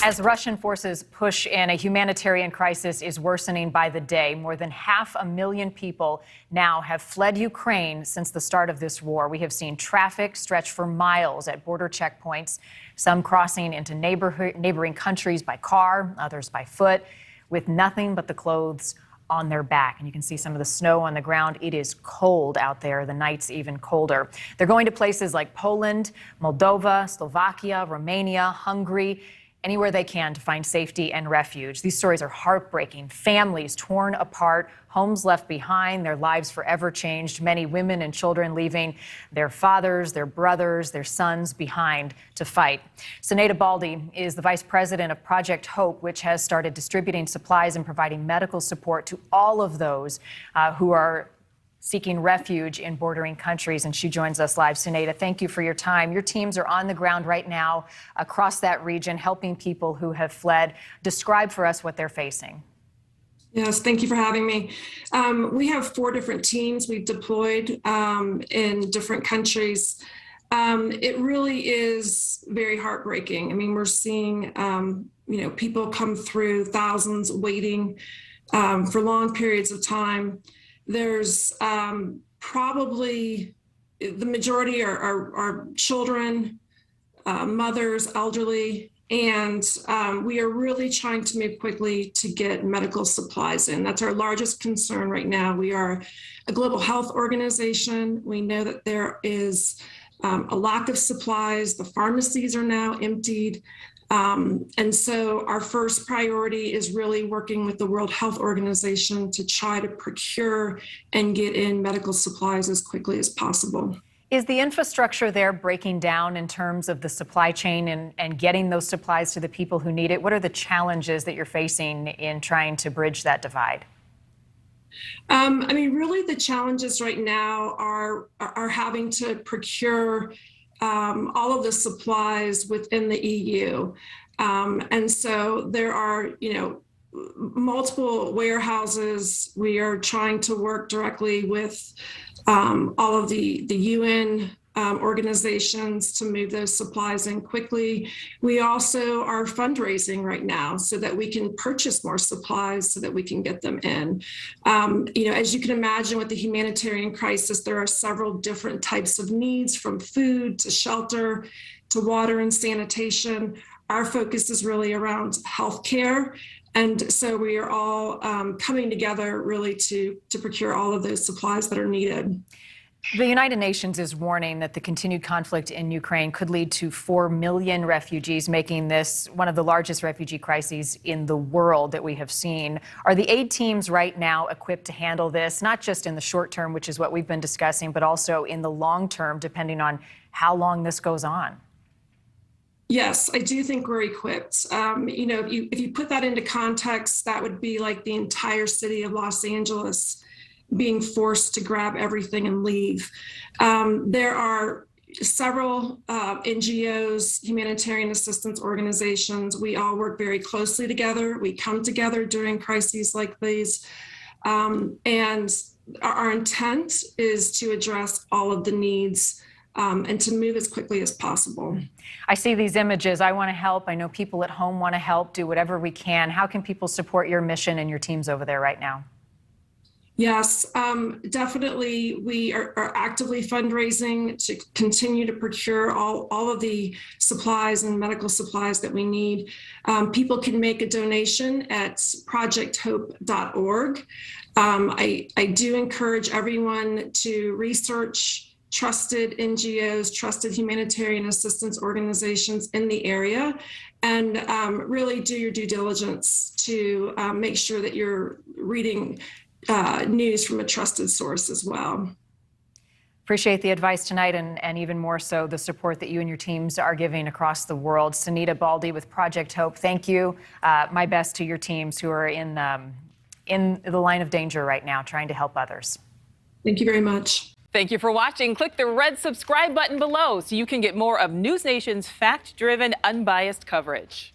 As Russian forces push in, a humanitarian crisis is worsening by the day. More than 500,000 people now have fled Ukraine since the start of this war. We have seen traffic stretch for miles at border checkpoints, some crossing into neighboring countries by car, others by foot, with nothing but the clothes on their back. And you can see some of the snow on the ground. It is cold out there. The night's even colder. They're going to places like Poland, Moldova, Slovakia, Romania, Hungary, anywhere they can to find safety and refuge. These stories are heartbreaking. Families torn apart, homes left behind, their lives forever changed. Many women and children leaving their fathers, their brothers, their sons behind to fight. Cinira Baldi is the vice president of Project Hope, which has started distributing supplies and providing medical support to all of those who are seeking refuge in bordering countries, and she joins us live. Cinira, thank you for your time. Your teams are on the ground right now across that region, helping people who have fled. Describe for us what they're facing. Yes, thank you for having me. We have 4 different teams we've deployed in different countries. It really is very heartbreaking. I mean, we're seeing, people come through, thousands waiting for long periods of time. There's probably the majority are children, mothers, elderly, and we are really trying to move quickly to get medical supplies in. That's our largest concern right now. We are a global health organization. We know that there is a lack of supplies. The pharmacies are now emptied. And so our first priority is really working with the World Health Organization to try to procure and get in medical supplies as quickly as possible. Is the infrastructure there breaking down in terms of the supply chain and getting those supplies to the people who need it? What are the challenges that you're facing in trying to bridge that divide? Really the challenges right now are having to procure all of the supplies within the EU. And so there are, multiple warehouses. We are trying to work directly with all of the UN organizations to move those supplies in quickly. We also are fundraising right now so that we can purchase more supplies so that we can get them in. As you can imagine with the humanitarian crisis, there are several different types of needs, from food to shelter to water and sanitation. Our focus is really around healthcare. And so we are all coming together really to procure all of those supplies that are needed. The United Nations is warning that the continued conflict in Ukraine could lead to 4 million refugees, making this one of the largest refugee crises in the world that we have seen. Are the aid teams right now equipped to handle this, not just in the short term, which is what we've been discussing, but also in the long term, depending on how long this goes on? Yes, I do think we're equipped. If you put that into context, that would be like the entire city of Los Angeles being forced to grab everything and leave. There are several NGOs, humanitarian assistance organizations. We all work very closely together. We come together during crises like these. And our intent is to address all of the needs and to move as quickly as possible. I see these images. I want to help. I know people at home want to help, do whatever we can. How can people support your mission and your teams over there right now? Yes, definitely. We are actively fundraising to continue to procure all of the supplies and medical supplies that we need. People can make a donation at projecthope.org. I do encourage everyone to research trusted NGOs, trusted humanitarian assistance organizations in the area, and really do your due diligence to make sure that you're reading news from a trusted source as well. Appreciate the advice tonight, and even more so the support that you and your teams are giving across the world. Cinira Baldi with Project Hope, thank you. My best to your teams who are in the line of danger right now, trying to help others. Thank you very much. Thank you for watching. Click the red subscribe button below so you can get more of NewsNation's fact-driven, unbiased coverage.